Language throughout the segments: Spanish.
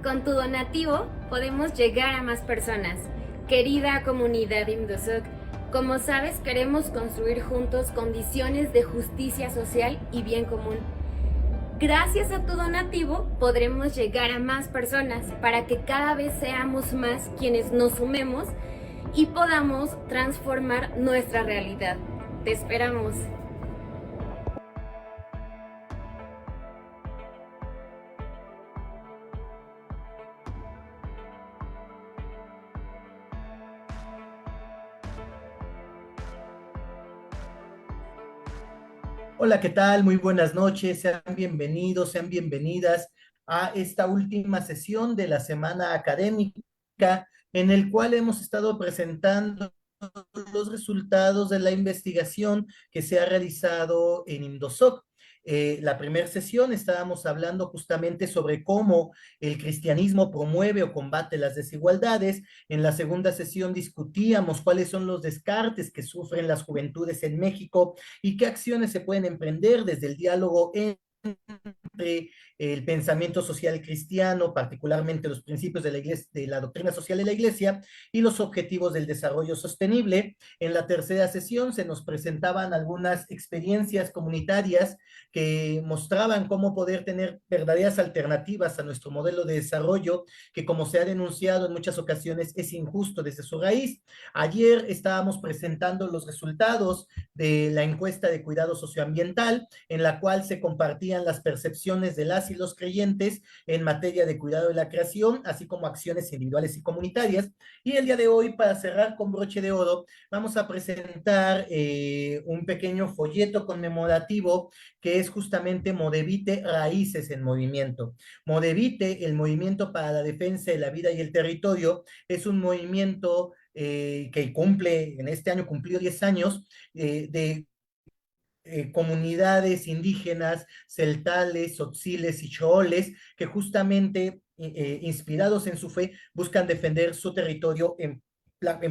Con tu donativo podemos llegar a más personas. Querida comunidad Imdosok, como sabes, queremos construir juntos condiciones de justicia social y bien común. Gracias a tu donativo podremos llegar a más personas para que cada vez seamos más quienes nos sumemos y podamos transformar nuestra realidad. Te esperamos. Hola, ¿qué tal? Muy buenas noches. Sean bienvenidos, sean bienvenidas a esta última sesión de la semana académica en el cual hemos estado presentando los resultados de la investigación que se ha realizado en Indosoc. La primera sesión estábamos hablando justamente sobre cómo el cristianismo promueve o combate las desigualdades. En la segunda sesión discutíamos cuáles son los descartes que sufren las juventudes en México y qué acciones se pueden emprender desde el diálogo entre el pensamiento social cristiano, particularmente los principios de la iglesia, de la doctrina social de la iglesia y los objetivos del desarrollo sostenible. En la tercera sesión se nos presentaban algunas experiencias comunitarias que mostraban cómo poder tener verdaderas alternativas a nuestro modelo de desarrollo, que como se ha denunciado en muchas ocasiones es injusto desde su raíz. Ayer estábamos presentando los resultados de la encuesta de cuidado socioambiental, en la cual se compartían las percepciones de las y los creyentes en materia de cuidado de la creación, así como acciones individuales y comunitarias. Y el día de hoy, para cerrar con broche de oro, vamos a presentar un pequeño folleto conmemorativo que es justamente Modevite Raíces en Movimiento. Modevite, el movimiento para la defensa de la vida y el territorio, es un movimiento que cumple, en este año cumplió 10 años, de comunidades indígenas, celtales, tzotziles y chooles, que justamente, inspirados en su fe, buscan defender su territorio en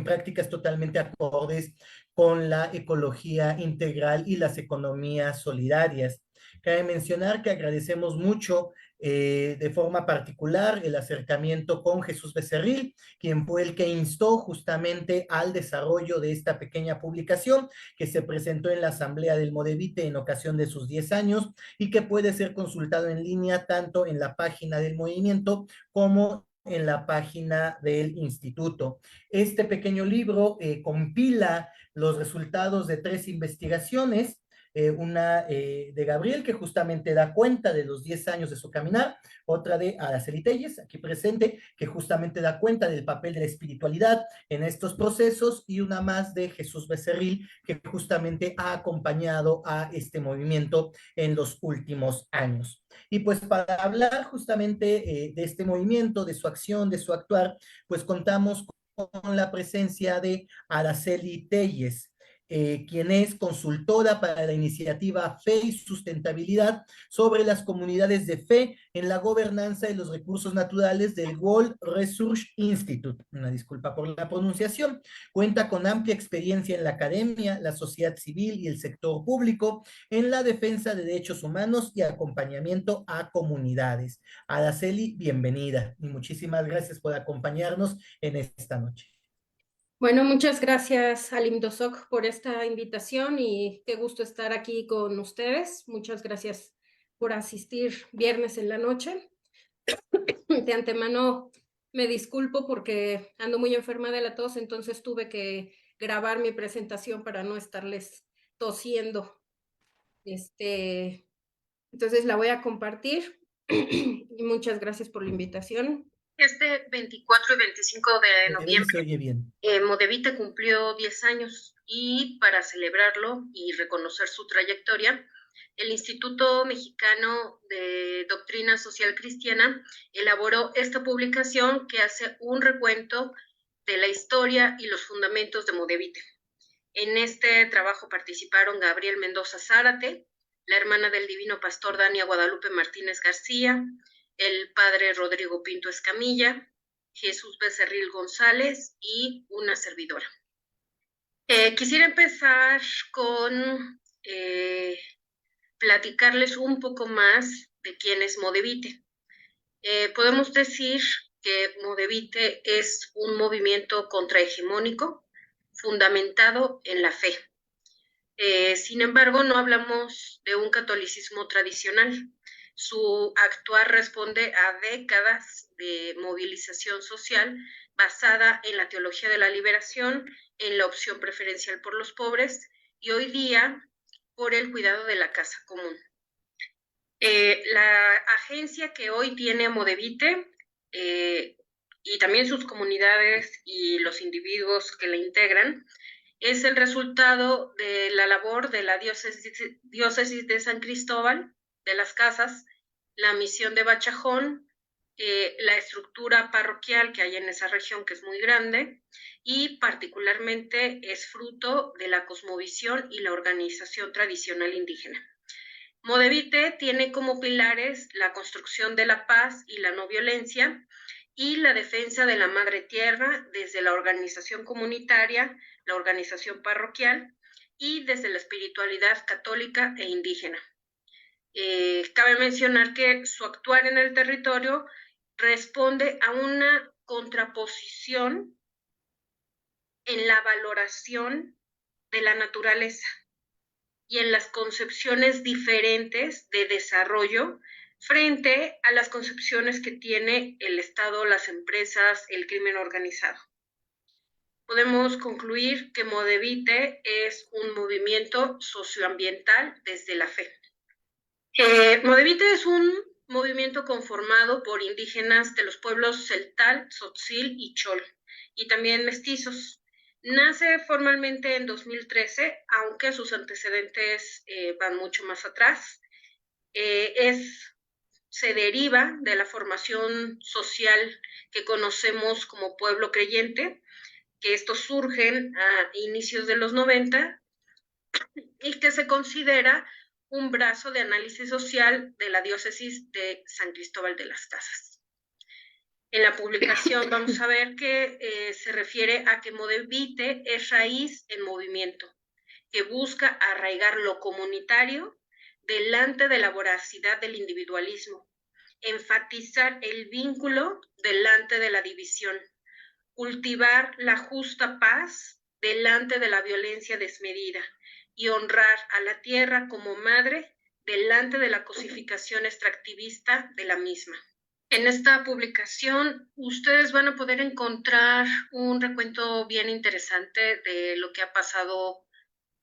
prácticas totalmente acordes con la ecología integral y las economías solidarias. Cabe mencionar que agradecemos mucho de forma particular el acercamiento con Jesús Becerril, quien fue el que instó justamente al desarrollo de esta pequeña publicación que se presentó en la Asamblea del Modevite en ocasión de sus 10 años y que puede ser consultado en línea tanto en la página del movimiento como en la página del instituto. Este pequeño libro compila los resultados de 3 investigaciones, una de Gabriel, que justamente da cuenta de los 10 años de su caminar, otra de Araceli Telles, aquí presente, que justamente da cuenta del papel de la espiritualidad en estos procesos, y una más de Jesús Becerril, que justamente ha acompañado a este movimiento en los últimos años. Y pues para hablar justamente de este movimiento, de su acción, de su actuar, pues contamos con la presencia de Araceli Telles, quien es consultora para la iniciativa Fe y Sustentabilidad sobre las comunidades de fe en la gobernanza de los recursos naturales del World Resource Institute. Una disculpa por la pronunciación. Cuenta con amplia experiencia en la academia, la sociedad civil y el sector público en la defensa de derechos humanos y acompañamiento a comunidades. Araceli, bienvenida y muchísimas gracias por acompañarnos en esta noche. Bueno, muchas gracias al IMDOSOC por esta invitación y qué gusto estar aquí con ustedes. Muchas gracias por asistir viernes en la noche. De antemano me disculpo porque ando muy enferma de la tos, entonces tuve que grabar mi presentación para no estarles tosiendo. Entonces la voy a compartir y muchas gracias por la invitación. Este 24 y 25 de noviembre, Se oye bien. Modevite cumplió 10 años y para celebrarlo y reconocer su trayectoria, el Instituto Mexicano de Doctrina Social Cristiana elaboró esta publicación que hace un recuento de la historia y los fundamentos de Modevite. En este trabajo participaron Gabriel Mendoza Zárate, la hermana del Divino Pastor Dania Guadalupe Martínez García, el padre Rodrigo Pinto Escamilla, Jesús Becerril González y una servidora. Quisiera empezar con platicarles un poco más de quién es Modevite. Podemos decir que Modevite es un movimiento contrahegemónico fundamentado en la fe. Sin embargo, no hablamos de un catolicismo tradicional. Su actuar responde a décadas de movilización social basada en la teología de la liberación, en la opción preferencial por los pobres y hoy día por el cuidado de la casa común. La agencia que hoy tiene Modevite y también sus comunidades y los individuos que la integran es el resultado de la labor de la diócesis de San Cristóbal de las Casas, la misión de Bachajón, la estructura parroquial que hay en esa región, que es muy grande, y particularmente es fruto de la cosmovisión y la organización tradicional indígena. Modevite tiene como pilares la construcción de la paz y la no violencia y la defensa de la madre tierra desde la organización comunitaria, la organización parroquial y desde la espiritualidad católica e indígena. Cabe mencionar que su actuar en el territorio responde a una contraposición en la valoración de la naturaleza y en las concepciones diferentes de desarrollo frente a las concepciones que tiene el Estado, las empresas, el crimen organizado. Podemos concluir que Modevite es un movimiento socioambiental desde la fe. Modevite es un movimiento conformado por indígenas de los pueblos Celtal, Tzotzil y Chol, y también mestizos. Nace formalmente en 2013, aunque sus antecedentes van mucho más atrás. Se deriva de la formación social que conocemos como pueblo creyente, que estos surgen a inicios de los 90 y que se considera un brazo de análisis social de la diócesis de San Cristóbal de las Casas. En la publicación vamos a ver que se refiere a que Modevite es raíz en movimiento, que busca arraigar lo comunitario delante de la voracidad del individualismo, enfatizar el vínculo delante de la división, cultivar la justa paz delante de la violencia desmedida y honrar a la tierra como madre delante de la cosificación extractivista de la misma. En esta publicación ustedes van a poder encontrar un recuento bien interesante de lo que ha pasado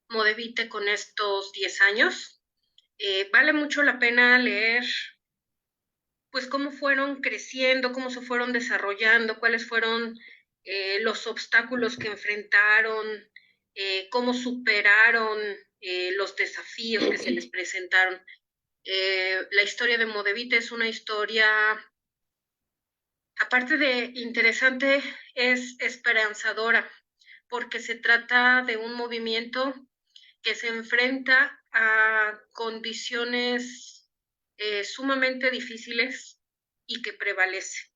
Modevite con estos 10 años. Vale mucho la pena leer pues cómo fueron creciendo, cómo se fueron desarrollando, cuáles fueron los obstáculos que enfrentaron, cómo superaron los desafíos que se les presentaron. La historia de Modevite es una historia, aparte de interesante, es esperanzadora, porque se trata de un movimiento que se enfrenta a condiciones sumamente difíciles y que prevalece.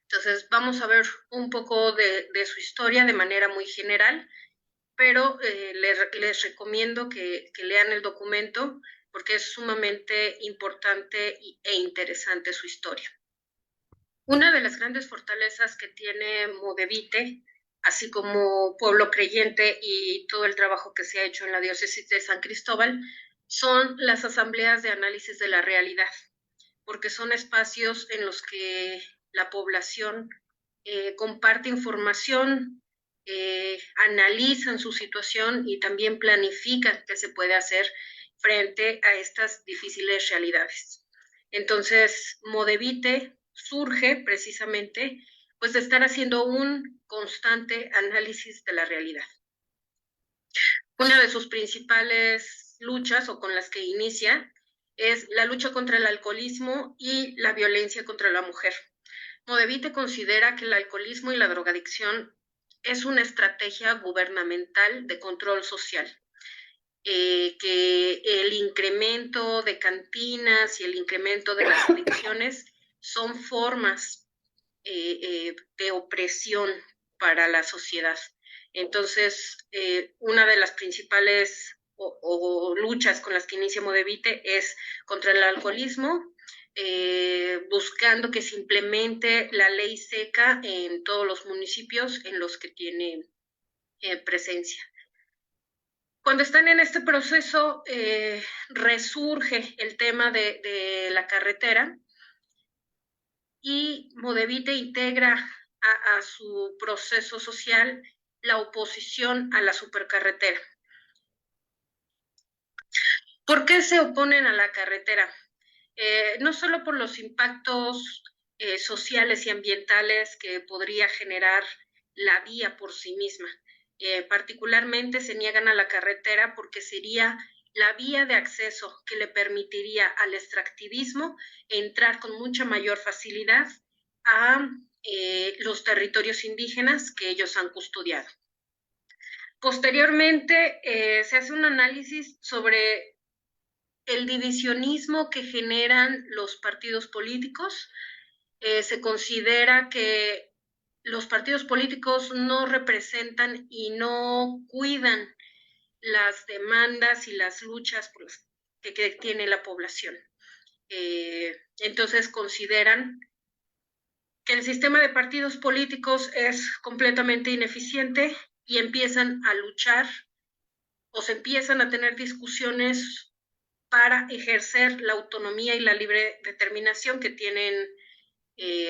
Entonces vamos a ver un poco de su historia de manera muy general, pero les recomiendo que lean el documento porque es sumamente importante e interesante su historia. Una de las grandes fortalezas que tiene Modevite, así como pueblo creyente y todo el trabajo que se ha hecho en la diócesis de San Cristóbal, son las asambleas de análisis de la realidad, porque son espacios en los que la población comparte información, analizan su situación y también planifican qué se puede hacer frente a estas difíciles realidades. Entonces, Modevite surge precisamente pues de estar haciendo un constante análisis de la realidad. Una de sus principales luchas o con las que inicia es la lucha contra el alcoholismo y la violencia contra la mujer. Modevite considera que el alcoholismo y la drogadicción es una estrategia gubernamental de control social, que el incremento de cantinas y el incremento de las adicciones son formas de opresión para la sociedad. Entonces, una de las principales o luchas con las que inicia Modevite es contra el alcoholismo, buscando que se implemente la ley seca en todos los municipios en los que tiene presencia. Cuando están en este proceso, resurge el tema de la carretera y Modevite integra a su proceso social la oposición a la supercarretera. ¿Por qué se oponen a la carretera? No solo por los impactos sociales y ambientales que podría generar la vía por sí misma. Particularmente se niegan a la carretera porque sería la vía de acceso que le permitiría al extractivismo entrar con mucha mayor facilidad a los territorios indígenas que ellos han custodiado. Posteriormente, se hace un análisis sobre el divisionismo que generan los partidos políticos. Se considera que los partidos políticos no representan y no cuidan las demandas y las luchas que tiene la población. Entonces consideran que el sistema de partidos políticos es completamente ineficiente y empiezan a luchar o se empiezan a tener discusiones para ejercer la autonomía y la libre determinación que tienen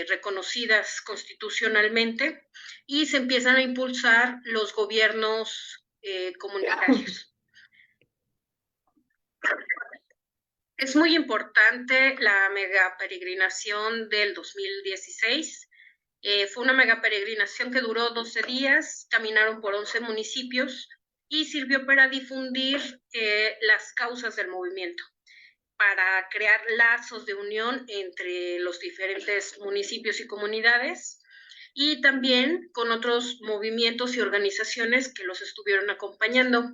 reconocidas constitucionalmente, y se empiezan a impulsar los gobiernos comunitarios. Es muy importante la megaperegrinación del 2016. Fue una megaperegrinación que duró 12 días, caminaron por 11 municipios y sirvió para difundir las causas del movimiento, para crear lazos de unión entre los diferentes municipios y comunidades, y también con otros movimientos y organizaciones que los estuvieron acompañando.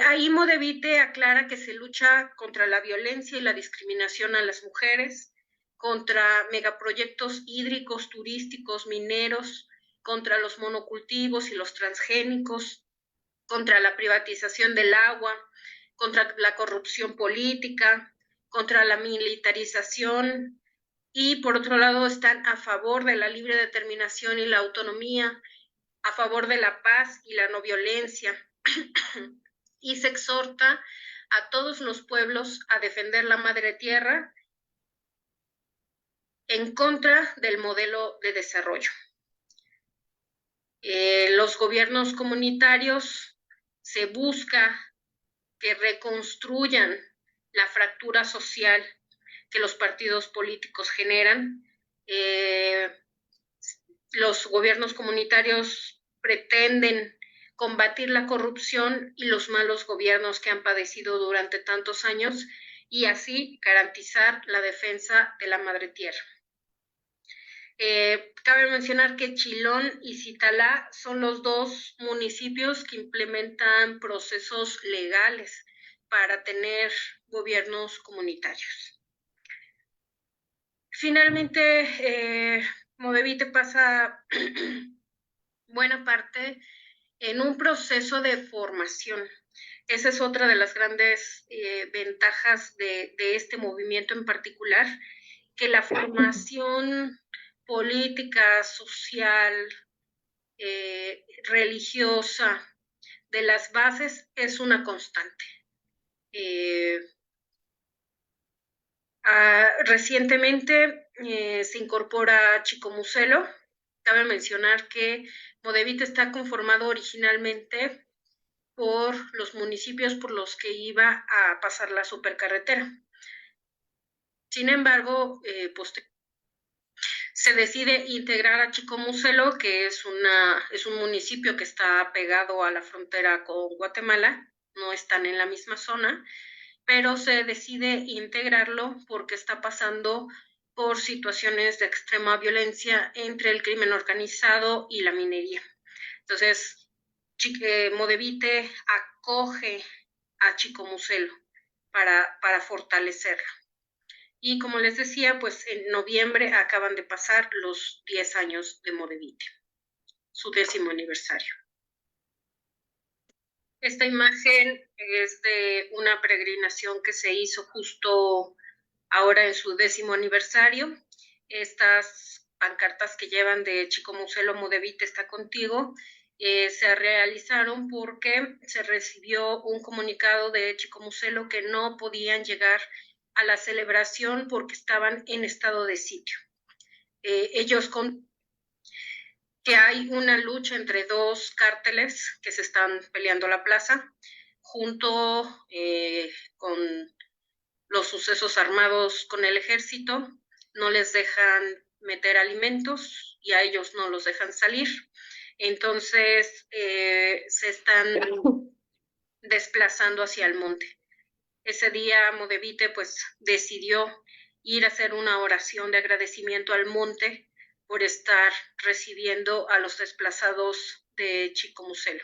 Ahí Modevite aclara que se lucha contra la violencia y la discriminación a las mujeres, contra megaproyectos hídricos, turísticos, mineros, contra los monocultivos y los transgénicos, contra la privatización del agua, contra la corrupción política, contra la militarización, y por otro lado están a favor de la libre determinación y la autonomía, a favor de la paz y la no violencia, y se exhorta a todos los pueblos a defender la madre tierra en contra del modelo de desarrollo. Los gobiernos comunitarios se busca que reconstruyan la fractura social que los partidos políticos generan. Los gobiernos comunitarios pretenden combatir la corrupción y los malos gobiernos que han padecido durante tantos años y así garantizar la defensa de la madre tierra. Cabe mencionar que Chilón y Citalá son los dos municipios que implementan procesos legales para tener gobiernos comunitarios. Finalmente, Modevite pasa buena parte en un proceso de formación. Esa es otra de las grandes ventajas de este movimiento en particular, que la formación política, social, religiosa de las bases es una constante. Recientemente se incorpora Chicomucelo. Cabe mencionar que Modevite está conformado originalmente por los municipios por los que iba a pasar la supercarretera. Sin embargo, se decide integrar a Chicomucelo, que es un municipio que está pegado a la frontera con Guatemala, no están en la misma zona, pero se decide integrarlo porque está pasando por situaciones de extrema violencia entre el crimen organizado y la minería. Entonces, Modevite acoge a Chicomucelo para fortalecerla. Y como les decía, pues en noviembre acaban de pasar los 10 años de Modevite, su 10º aniversario. Esta imagen es de una peregrinación que se hizo justo ahora en su 10º aniversario. Estas pancartas que llevan de Chico Muselo Modevite está contigo, se realizaron porque se recibió un comunicado de Chico Muselo que no podían llegar a la celebración porque estaban en estado de sitio. Ellos que hay una lucha entre dos cárteles que se están peleando la plaza, junto con los sucesos armados con el ejército, no les dejan meter alimentos y a ellos no los dejan salir. Entonces se están desplazando hacia el monte. Ese día Modevite pues decidió ir a hacer una oración de agradecimiento al monte por estar recibiendo a los desplazados de Chico Muselo.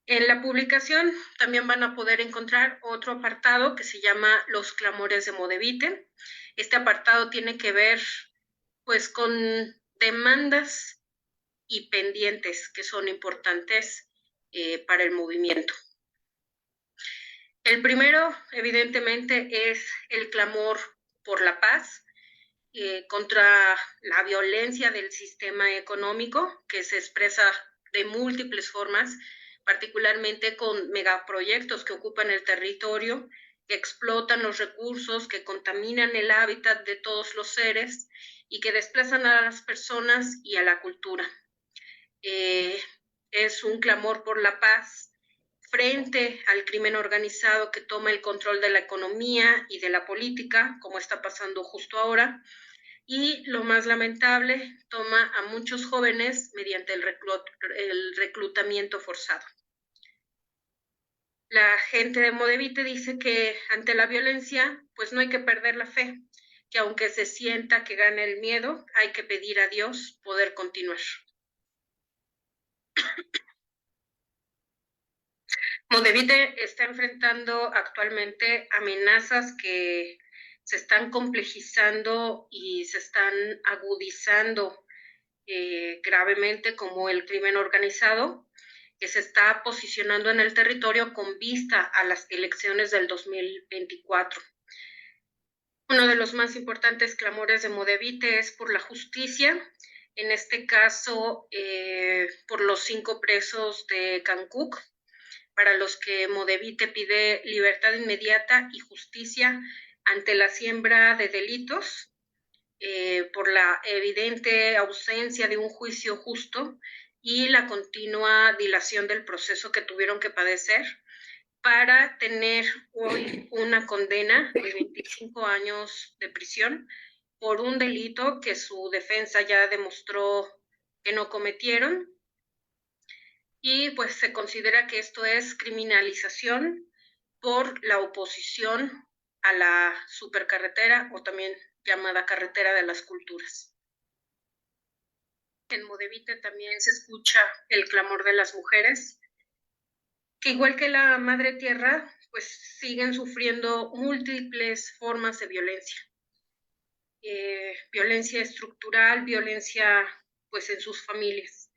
En la publicación también van a poder encontrar otro apartado que se llama Los clamores de Modevite. Este apartado tiene que ver pues con demandas y pendientes que son importantes para el movimiento. El primero, evidentemente, es el clamor por la paz, contra la violencia del sistema económico, que se expresa de múltiples formas, particularmente con megaproyectos que ocupan el territorio, que explotan los recursos, que contaminan el hábitat de todos los seres y que desplazan a las personas y a la cultura. Es un clamor por la paz frente al crimen organizado que toma el control de la economía y de la política, como está pasando justo ahora, y lo más lamentable, toma a muchos jóvenes mediante el reclutamiento forzado. La gente de Modevite dice que ante la violencia, pues no hay que perder la fe, que aunque se sienta que gana el miedo, hay que pedir a Dios poder continuar. Modevite está enfrentando actualmente amenazas que se están complejizando y se están agudizando gravemente, como el crimen organizado, que se está posicionando en el territorio con vista a las elecciones del 2024. Uno de los más importantes clamores de Modevite es por la justicia, en este caso por los 5 presos de Cancuc, para los que Modevite pide libertad inmediata y justicia ante la siembra de delitos, por la evidente ausencia de un juicio justo y la continua dilación del proceso que tuvieron que padecer para tener hoy una condena de 25 años de prisión por un delito que su defensa ya demostró que no cometieron. Y pues se considera que esto es criminalización por la oposición a la supercarretera, o también llamada carretera de las culturas. En Modevite también se escucha el clamor de las mujeres, que igual que la madre tierra, pues siguen sufriendo múltiples formas de violencia. Violencia estructural, violencia pues en sus familias.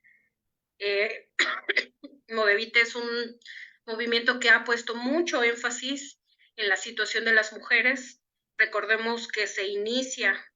Modevite es un movimiento que ha puesto mucho énfasis en la situación de las mujeres. Recordemos que se inicia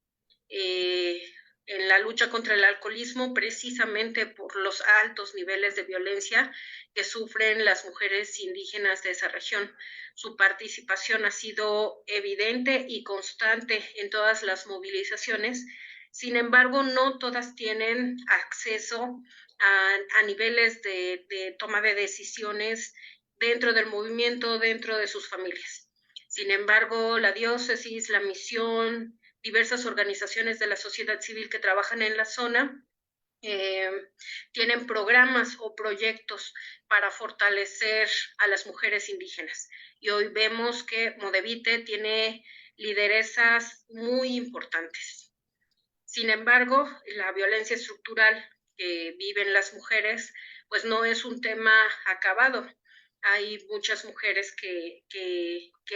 en la lucha contra el alcoholismo precisamente por los altos niveles de violencia que sufren las mujeres indígenas de esa región. Su participación ha sido evidente y constante en todas las movilizaciones. Sin embargo, no todas tienen acceso a niveles de toma de decisiones dentro del movimiento, dentro de sus familias. Sin embargo, la diócesis, la misión, diversas organizaciones de la sociedad civil que trabajan en la zona tienen programas o proyectos para fortalecer a las mujeres indígenas. Y hoy vemos que Modevite tiene lideresas muy importantes. Sin embargo, la violencia estructural que viven las mujeres, pues no es un tema acabado. Hay muchas mujeres que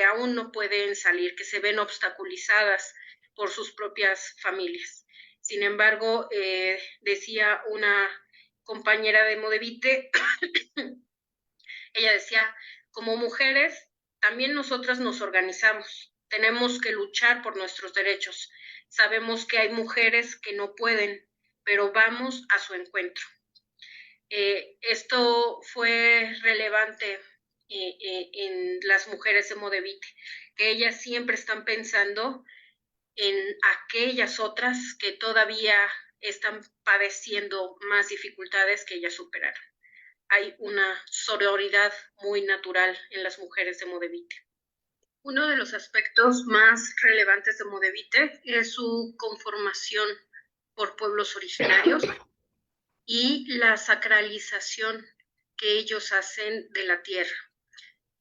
aún no pueden salir, que se ven obstaculizadas por sus propias familias. Sin embargo, decía una compañera de Modevite, ella decía, como mujeres, también nosotras nos organizamos, tenemos que luchar por nuestros derechos. Sabemos que hay mujeres que no pueden, pero vamos a su encuentro. Esto fue relevante en las mujeres de Modevite, que ellas siempre están pensando en aquellas otras que todavía están padeciendo más dificultades que ellas superaron. Hay una sororidad muy natural en las mujeres de Modevite. Uno de los aspectos más relevantes de Modevite es su conformación por pueblos originarios y la sacralización que ellos hacen de la tierra.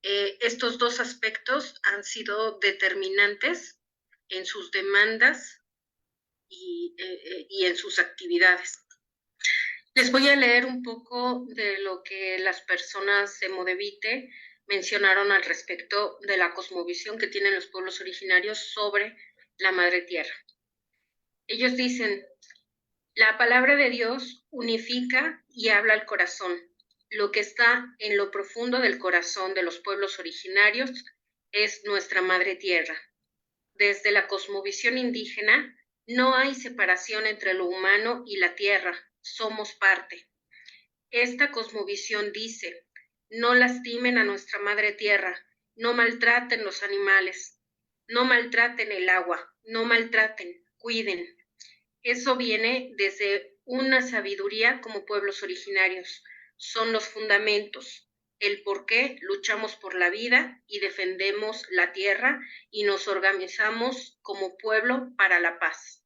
Estos dos aspectos han sido determinantes en sus demandas y en sus actividades. Les voy a leer un poco de lo que las personas de Modevite mencionaron al respecto de la cosmovisión que tienen los pueblos originarios sobre la Madre Tierra. Ellos dicen: la palabra de Dios unifica y habla al corazón. Lo que está en lo profundo del corazón de los pueblos originarios es nuestra Madre Tierra. Desde la cosmovisión indígena, no hay separación entre lo humano y la tierra, somos parte. Esta cosmovisión dice: no lastimen a nuestra Madre Tierra, no maltraten los animales, no maltraten el agua, no maltraten, cuiden. Eso viene desde una sabiduría como pueblos originarios. Son los fundamentos, el por qué luchamos por la vida y defendemos la tierra y nos organizamos como pueblo para la paz.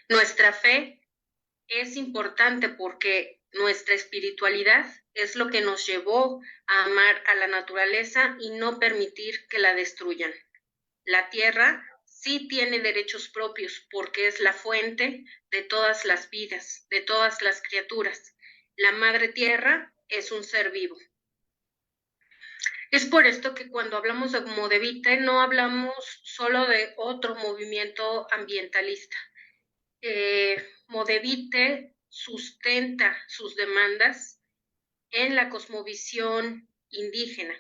Nuestra fe es importante porque nuestra espiritualidad es lo que nos llevó a amar a la naturaleza y no permitir que la destruyan. La tierra sí tiene derechos propios porque es la fuente de todas las vidas, de todas las criaturas. La Madre Tierra es un ser vivo. Es por esto que cuando hablamos de Modevite no hablamos solo de otro movimiento ambientalista. Modevite sustenta sus demandas en la cosmovisión indígena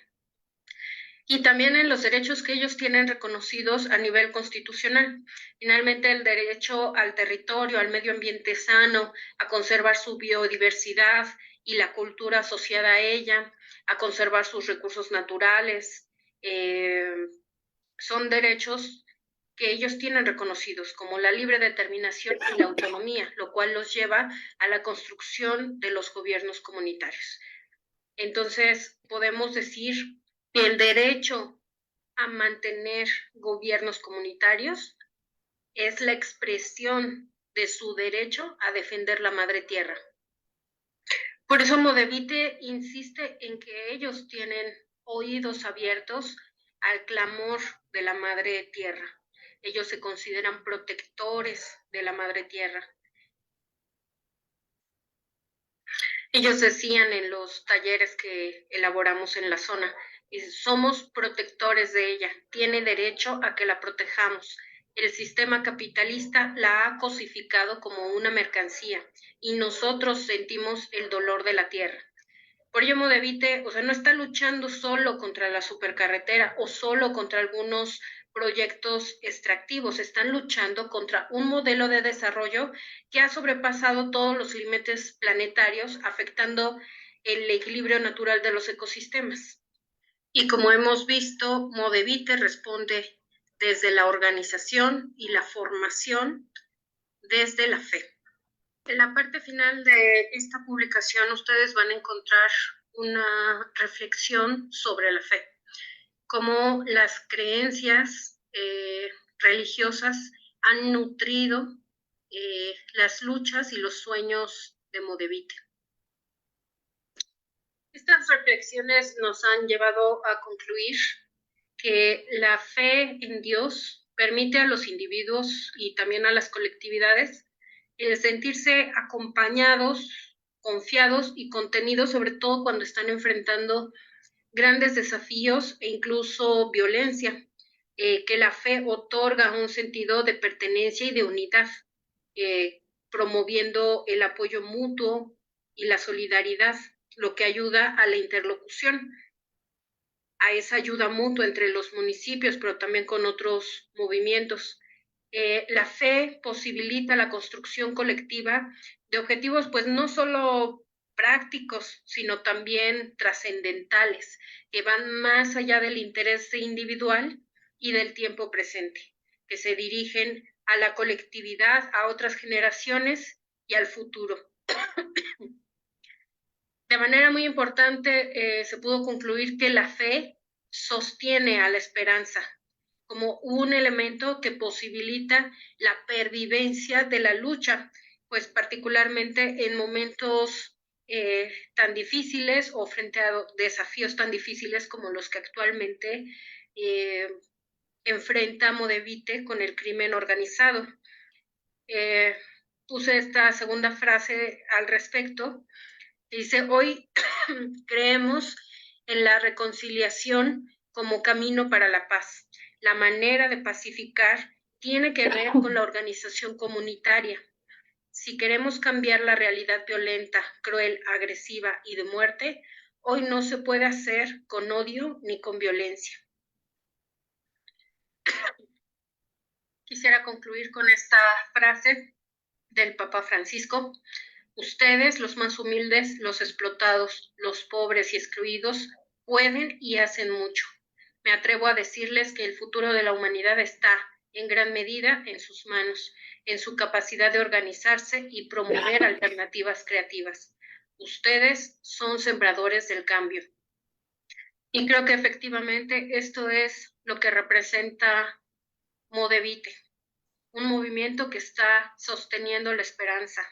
y también en los derechos que ellos tienen reconocidos a nivel constitucional. Finalmente, el derecho al territorio, al medio ambiente sano, a conservar su biodiversidad y la cultura asociada a ella, a conservar sus recursos naturales, son derechos que ellos tienen reconocidos como la libre determinación y la autonomía, lo cual los lleva a la construcción de los gobiernos comunitarios. Entonces, podemos decir que el derecho a mantener gobiernos comunitarios es la expresión de su derecho a defender la Madre Tierra. Por eso Modevite insiste en que ellos tienen oídos abiertos al clamor de la Madre Tierra. Ellos se consideran protectores de la Madre Tierra. Ellos decían en los talleres que elaboramos en la zona: somos protectores de ella, tiene derecho a que la protejamos. El sistema capitalista la ha cosificado como una mercancía y nosotros sentimos el dolor de la tierra. Por ello Modevite, no está luchando solo contra la supercarretera o solo contra algunos proyectos extractivos, están luchando contra un modelo de desarrollo que ha sobrepasado todos los límites planetarios, afectando el equilibrio natural de los ecosistemas. Y como hemos visto, Modevite responde desde la organización y la formación, desde la fe. En la parte final de esta publicación ustedes van a encontrar una reflexión sobre la fe, cómo las creencias religiosas han nutrido las luchas y los sueños de Modevite. Estas reflexiones nos han llevado a concluir que la fe en Dios permite a los individuos y también a las colectividades sentirse acompañados, confiados y contenidos, sobre todo cuando están enfrentando grandes desafíos e incluso violencia, que la fe otorga un sentido de pertenencia y de unidad, promoviendo el apoyo mutuo y la solidaridad, lo que ayuda a la interlocución, a esa ayuda mutua entre los municipios, pero también con otros movimientos. La fe posibilita la construcción colectiva de objetivos, pues no solo prácticos, sino también trascendentales, que van más allá del interés individual y del tiempo presente, que se dirigen a la colectividad, a otras generaciones y al futuro. De manera muy importante, se pudo concluir que la fe sostiene a la esperanza como un elemento que posibilita la pervivencia de la lucha, pues particularmente en momentos tan difíciles o frente a desafíos tan difíciles como los que actualmente enfrenta Modevite con el crimen organizado. Puse esta segunda frase al respecto. Dice, hoy creemos en la reconciliación como camino para la paz. La manera de pacificar tiene que ver con la organización comunitaria. Si queremos cambiar la realidad violenta, cruel, agresiva y de muerte, hoy no se puede hacer con odio ni con violencia. Quisiera concluir con esta frase del Papa Francisco. Ustedes, los más humildes, los explotados, los pobres y excluidos, pueden y hacen mucho. Me atrevo a decirles que el futuro de la humanidad está, en gran medida, en sus manos, en su capacidad de organizarse y promover alternativas creativas. Ustedes son sembradores del cambio. Y creo que efectivamente esto es lo que representa Modevite, un movimiento que está sosteniendo la esperanza,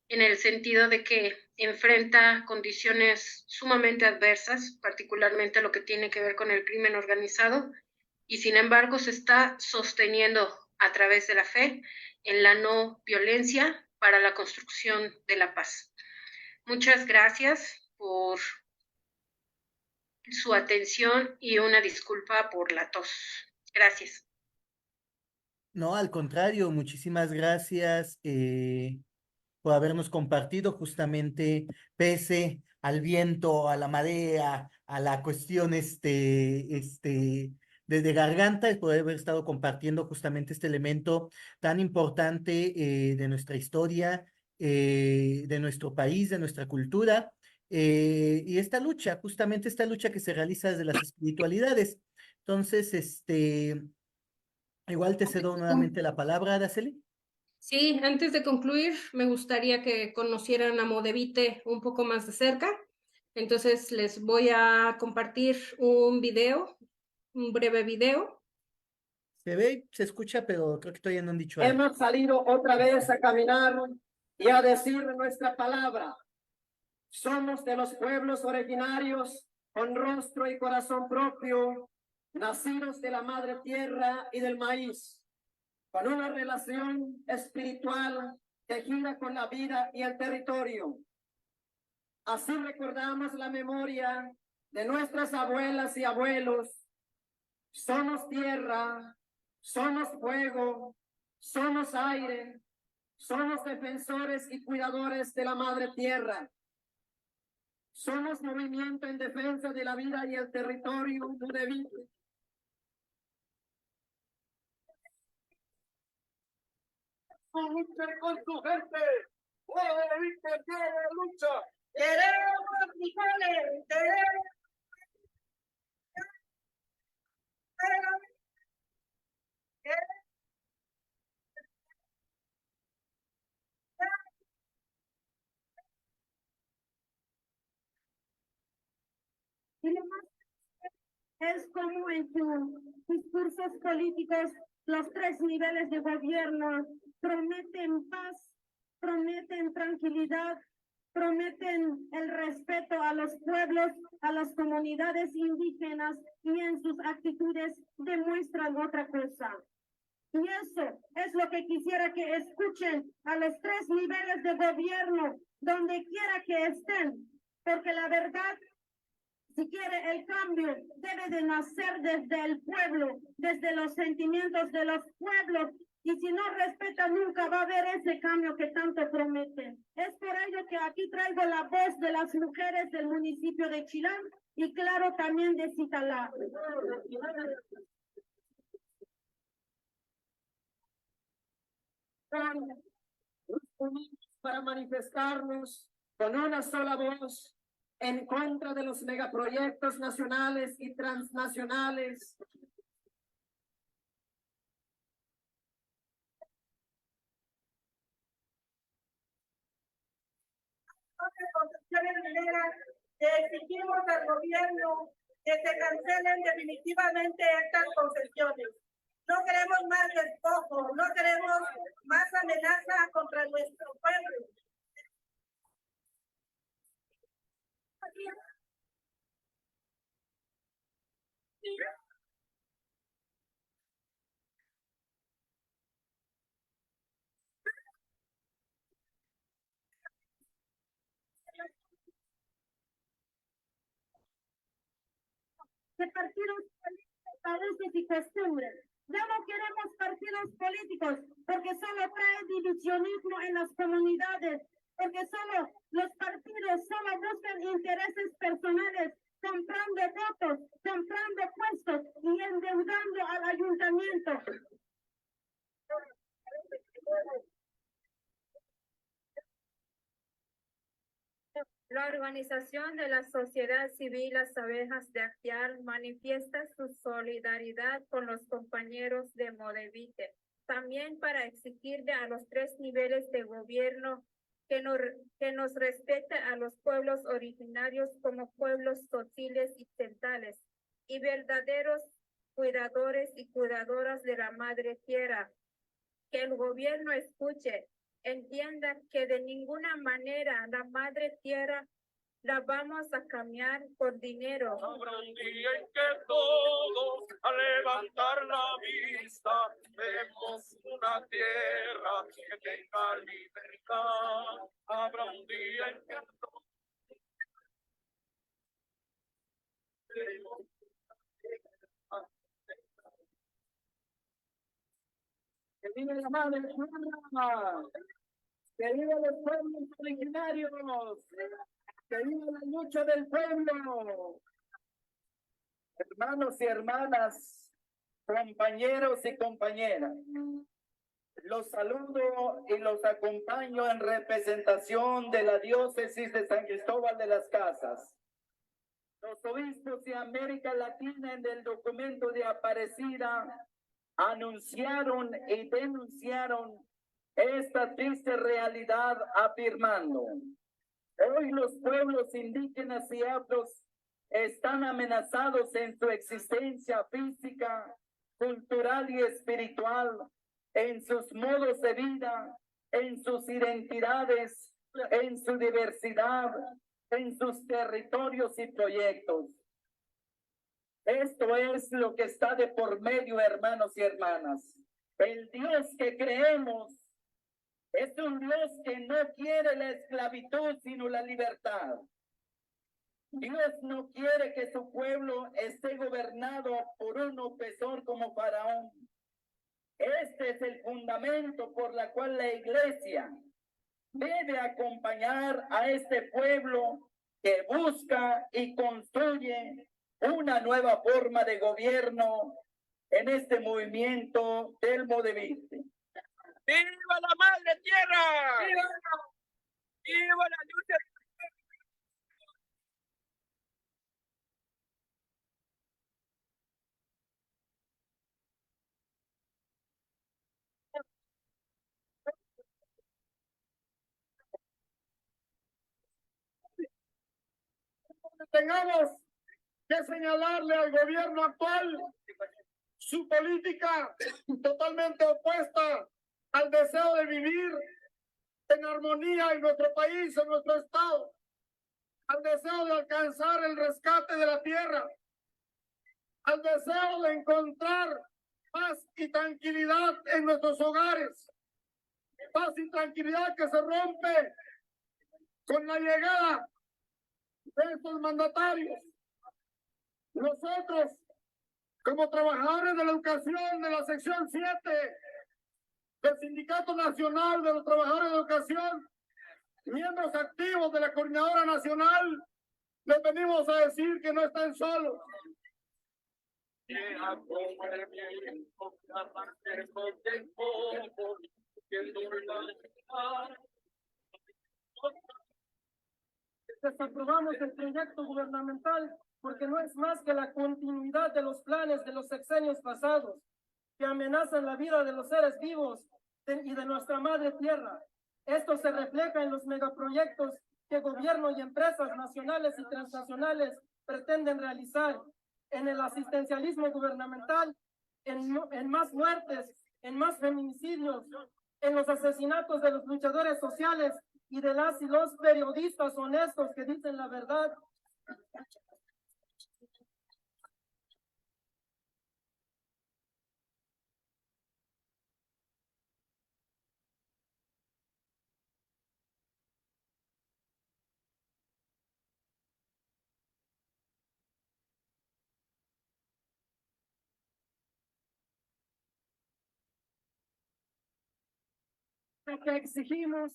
en el sentido de que enfrenta condiciones sumamente adversas, particularmente lo que tiene que ver con el crimen organizado, y sin embargo se está sosteniendo a través de la fe en la no violencia para la construcción de la paz. Muchas gracias por su atención y una disculpa por la tos. Gracias. No, al contrario, muchísimas gracias por habernos compartido justamente, pese al viento, a la marea, a la cuestión de garganta, y poder haber estado compartiendo justamente este elemento tan importante de nuestra historia, de nuestro país, de nuestra cultura, y esta lucha, justamente esta lucha que se realiza desde las espiritualidades. Entonces, igual te cedo nuevamente la palabra, Araceli. Sí, antes de concluir, me gustaría que conocieran a Modevite un poco más de cerca. Entonces les voy a compartir un video, un breve video. Se ve, se escucha, pero creo que todavía no han dicho algo. Hemos salido otra vez a caminar y a decir nuestra palabra. Somos de los pueblos originarios con rostro y corazón propio, nacidos de la madre tierra y del maíz, con una relación espiritual que gira con la vida y el territorio. Así recordamos la memoria de nuestras abuelas y abuelos. Somos tierra, somos fuego, somos aire, somos defensores y cuidadores de la madre tierra. Somos movimiento en defensa de la vida y el territorio de vida. Con su gente, Modevite tiene lucha. Queremos frijoles, queremos. Es como en sus discursos políticos los tres niveles de gobierno prometen paz, prometen tranquilidad, prometen el respeto a los pueblos, a las comunidades indígenas, y en sus actitudes demuestran otra cosa. Y eso es lo que quisiera que escuchen a los tres niveles de gobierno, donde quiera que estén, porque la verdad, si quiere el cambio, debe de nacer desde el pueblo, desde los sentimientos de los pueblos, Y si no respeta, nunca va a haber ese cambio que tanto prometen. Es por ello que aquí traigo la voz de las mujeres del municipio de Chilán y claro también de Zitalá. Para manifestarnos con una sola voz en contra de los megaproyectos nacionales y transnacionales exigimos al gobierno que se cancelen definitivamente estas concesiones. No queremos más despojo, no queremos más amenaza contra nuestro pueblo. De partidos políticos, países y costumbres. Ya no queremos partidos políticos porque solo trae divisionismo en las comunidades, porque solo los partidos solo buscan intereses personales, comprando votos, comprando puestos y endeudando al ayuntamiento. La organización de la sociedad civil Las Abejas de Acteal manifiesta su solidaridad con los compañeros de Modevite, también para exigirle a los 3 niveles de gobierno que nos respete a los pueblos originarios como pueblos tzotzíles y tzeltales y verdaderos cuidadores y cuidadoras de la madre tierra. Que el gobierno escuche, entienda que de ninguna manera la madre tierra la vamos a cambiar por dinero. Habrá un día en que todos al levantar la vista vemos una tierra que tenga libertad. Habrá un día en que todos que vive la madre tierra, que vive los pueblos originarios, que vive la lucha del pueblo. Hermanos y hermanas, compañeros y compañeras, los saludo y los acompaño en representación de la diócesis de San Cristóbal de las Casas. Los obispos de América Latina en el documento de Aparecida anunciaron y denunciaron esta triste realidad afirmando: hoy los pueblos indígenas y afros están amenazados en su existencia física, cultural y espiritual, en sus modos de vida, en sus identidades, en su diversidad, en sus territorios y proyectos. Esto es lo que está de por medio, hermanos y hermanas. El Dios que creemos es un Dios que no quiere la esclavitud, sino la libertad. Dios no quiere que su pueblo esté gobernado por un opresor como Faraón. Este es el fundamento por la cual la Iglesia debe acompañar a este pueblo que busca y construye una nueva forma de gobierno en este movimiento del Modevite. ¡viva la madre tierra! ¡Viva la lucha! Tengamos que señalarle al gobierno actual su política totalmente opuesta al deseo de vivir en armonía en nuestro país, en nuestro estado, al deseo de alcanzar el rescate de la tierra, al deseo de encontrar paz y tranquilidad en nuestros hogares, paz y tranquilidad que se rompe con la llegada de estos mandatarios. Nosotros, como trabajadores de la educación de la sección 7, del Sindicato Nacional de los Trabajadores de Educación, miembros activos de la Coordinadora Nacional, les venimos a decir que no están solos. Desaprobamos el proyecto gubernamental porque no es más que la continuidad de los planes de los sexenios pasados que amenazan la vida de los seres vivos y de nuestra madre tierra. Esto se refleja en los megaproyectos que gobierno y empresas nacionales y transnacionales pretenden realizar, en el asistencialismo gubernamental, en más muertes, en más feminicidios, en los asesinatos de los luchadores sociales y de las y los periodistas honestos que dicen la verdad. Lo que exigimos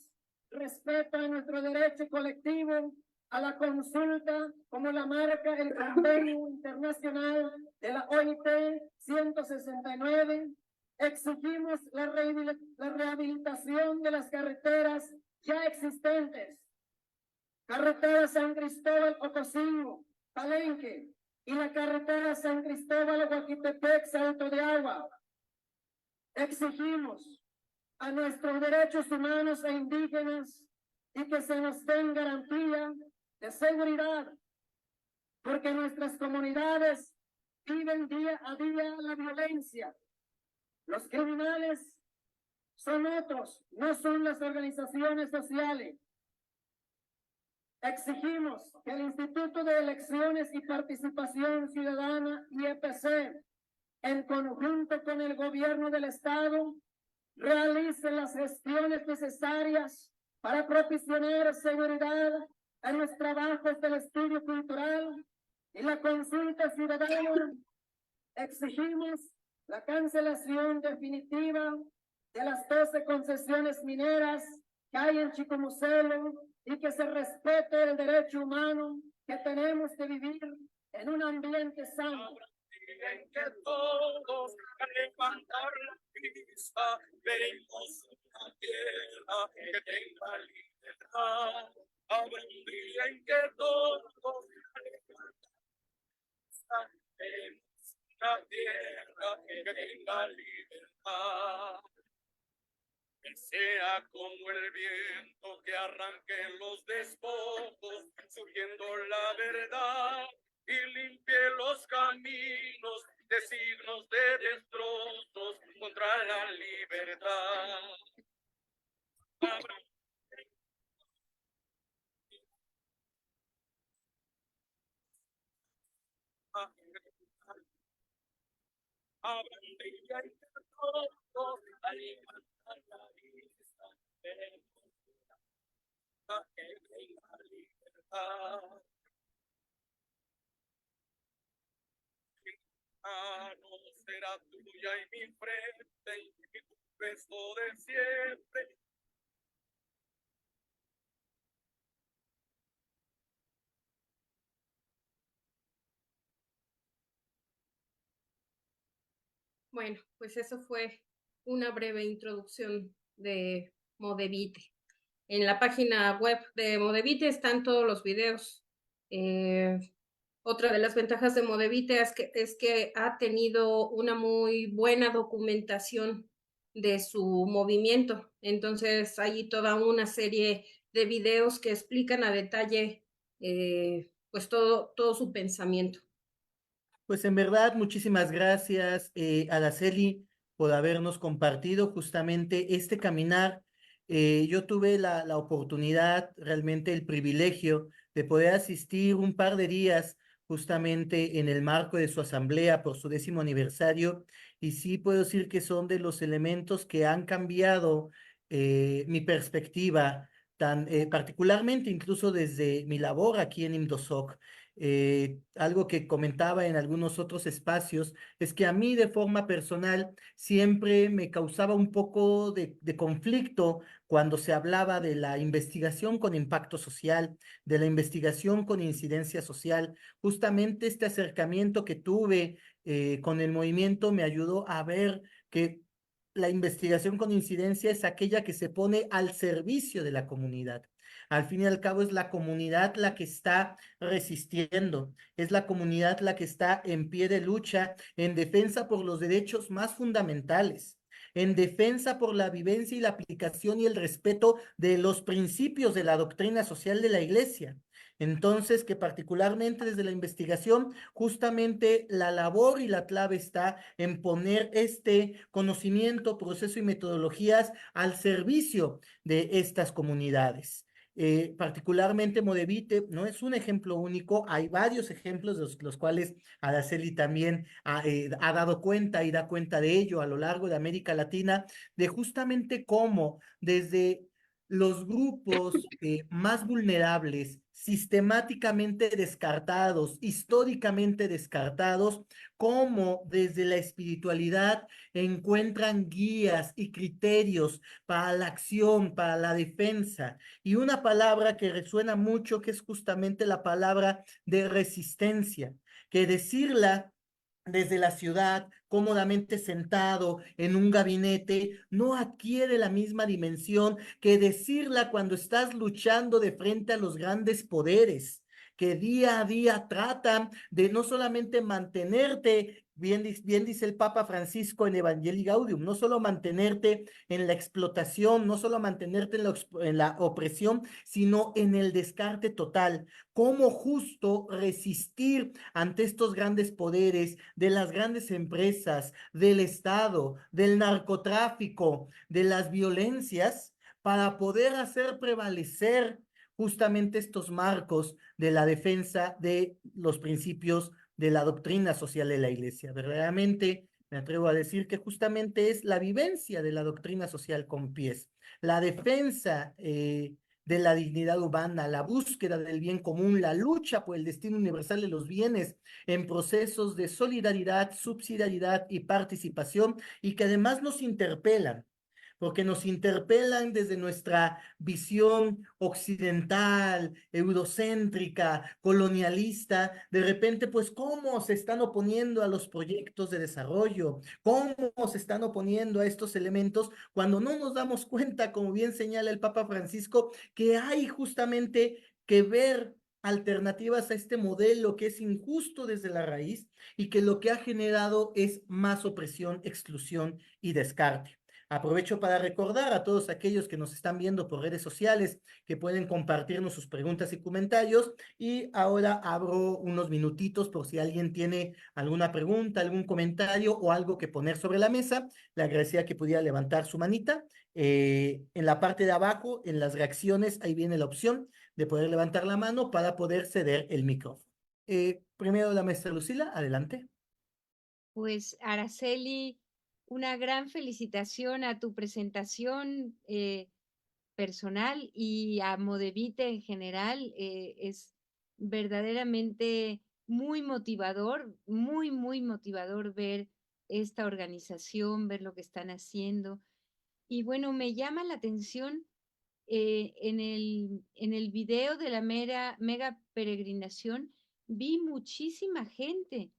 respeto a nuestro derecho colectivo a la consulta, como la marca el convenio internacional de la OIT 169. Exigimos la rehabilitación de las carreteras ya existentes. Carretera San Cristóbal Ocosingo, Palenque, y la carretera San Cristóbal Huaquitepec, Salto de Agua. Exigimos a nuestros derechos humanos e indígenas y que se nos den garantía de seguridad, porque nuestras comunidades viven día a día la violencia. Los criminales son otros, no son las organizaciones sociales. Exigimos que el Instituto de Elecciones y Participación Ciudadana, IEPC, en conjunto con el gobierno del Estado, realice las gestiones necesarias para propiciar seguridad en los trabajos del estudio cultural y la consulta ciudadana. Exigimos la cancelación definitiva de las 12 concesiones mineras que hay en Chicomucelo y que se respete el derecho humano que tenemos de vivir en un ambiente sano. En que todos al levantar la vista veremos una tierra que tenga libertad. Habrá un día en que todos al levantar la vista veremos una tierra que tenga libertad. Que sea como el viento que arranque los despojos, surgiendo la verdad y limpie los caminos de signos de destrozos contra la libertad. Habrá un día en que todos al levantar la vista veremos que tenga libertad. No será tuya y mi frente y tu beso de siempre. Bueno, pues eso fue una breve introducción de Modevite. En la página web de Modevite están todos los videos. Otra de las ventajas de Modevite es que ha tenido una muy buena documentación de su movimiento. Entonces hay toda una serie de videos que explican a detalle pues todo su pensamiento. Pues en verdad, muchísimas gracias, Araceli, por habernos compartido justamente este caminar. Yo tuve la oportunidad, realmente el privilegio de poder asistir un par de días justamente en el marco de su asamblea por su 10º aniversario, y sí puedo decir que son de los elementos que han cambiado mi perspectiva, particularmente incluso desde mi labor aquí en IMDOSOC. Algo que comentaba en algunos otros espacios es que a mí de forma personal siempre me causaba un poco de conflicto cuando se hablaba de la investigación con impacto social, de la investigación con incidencia social. Justamente este acercamiento que tuve con el movimiento me ayudó a ver que la investigación con incidencia es aquella que se pone al servicio de la comunidad. Al fin y al cabo es la comunidad la que está resistiendo, es la comunidad la que está en pie de lucha en defensa por los derechos más fundamentales, en defensa por la vivencia y la aplicación y el respeto de los principios de la doctrina social de la Iglesia. Entonces, que particularmente desde la investigación, justamente la labor y la clave está en poner este conocimiento, proceso y metodologías al servicio de estas comunidades. Particularmente Modevite no es un ejemplo único, hay varios ejemplos de los cuales Araceli también ha dado cuenta y da cuenta de ello a lo largo de América Latina, de justamente cómo desde los grupos más vulnerables, sistemáticamente descartados, históricamente descartados, cómo desde la espiritualidad encuentran guías y criterios para la acción, para la defensa. Y una palabra que resuena mucho, que es justamente la palabra de resistencia, que decirla desde la ciudad, cómodamente sentado en un gabinete, no adquiere la misma dimensión que decirla cuando estás luchando de frente a los grandes poderes, que día a día tratan de no solamente mantenerte, bien dice el Papa Francisco en Evangelii Gaudium, no solo mantenerte en la explotación, no solo mantenerte en la opresión, sino en el descarte total. ¿Cómo justo resistir ante estos grandes poderes de las grandes empresas, del Estado, del narcotráfico, de las violencias, para poder hacer prevalecer justamente estos marcos de la defensa de los principios de la doctrina social de la Iglesia? Verdaderamente me atrevo a decir que justamente es la vivencia de la doctrina social con pies, la defensa de la dignidad humana, la búsqueda del bien común, la lucha por el destino universal de los bienes en procesos de solidaridad, subsidiariedad y participación, y que además nos interpelan, porque nos interpelan desde nuestra visión occidental, eurocéntrica, colonialista, de repente, pues, cómo se están oponiendo a los proyectos de desarrollo, cómo se están oponiendo a estos elementos, cuando no nos damos cuenta, como bien señala el Papa Francisco, que hay justamente que ver alternativas a este modelo que es injusto desde la raíz y que lo que ha generado es más opresión, exclusión y descarte. Aprovecho para recordar a todos aquellos que nos están viendo por redes sociales que pueden compartirnos sus preguntas y comentarios, y ahora abro unos minutitos por si alguien tiene alguna pregunta, algún comentario o algo que poner sobre la mesa. Le agradecería que pudiera levantar su manita. En la parte de abajo, en las reacciones, ahí viene la opción de poder levantar la mano para poder ceder el micrófono. Primero la maestra Lucila, adelante. Pues Araceli, una gran felicitación a tu presentación personal y a Modevite en general. Es verdaderamente muy motivador, muy motivador ver esta organización, ver lo que están haciendo. Y bueno, me llama la atención en el video de la mega peregrinación, vi muchísima gente.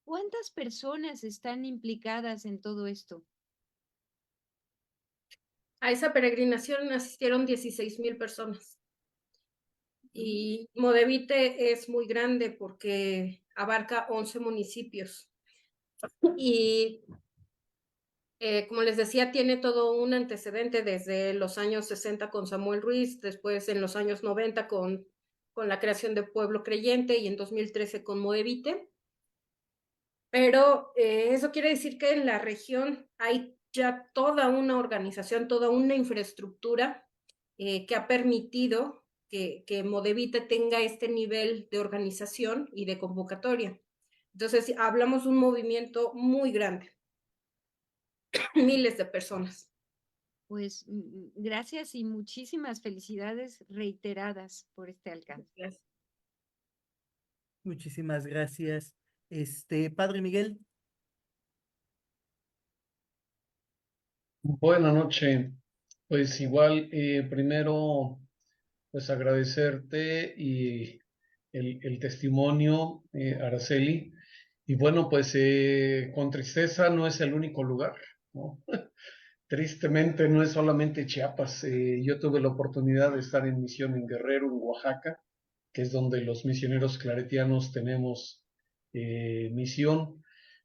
¿Cuántas personas están implicadas en todo esto? A esa peregrinación asistieron 16,000 personas. Y Modevite es muy grande porque abarca 11 municipios. Y como les decía, tiene todo un antecedente desde los años 60 con Samuel Ruiz, después en los años 90 con la creación de Pueblo Creyente y en 2013 con Modevite. Pero eso quiere decir que en la región hay ya toda una organización, toda una infraestructura que ha permitido que Modevite tenga este nivel de organización y de convocatoria. Entonces, hablamos de un movimiento muy grande, miles de personas. Pues gracias y muchísimas felicidades reiteradas por este alcance. Gracias. Muchísimas gracias. Padre Miguel. Buenas noches. Pues igual, primero, pues agradecerte y el testimonio, Araceli. Y bueno, pues con tristeza no es el único lugar, ¿no? Tristemente no es solamente Chiapas. Yo tuve la oportunidad de estar en misión en Guerrero, en Oaxaca, que es donde los misioneros claretianos tenemos misión.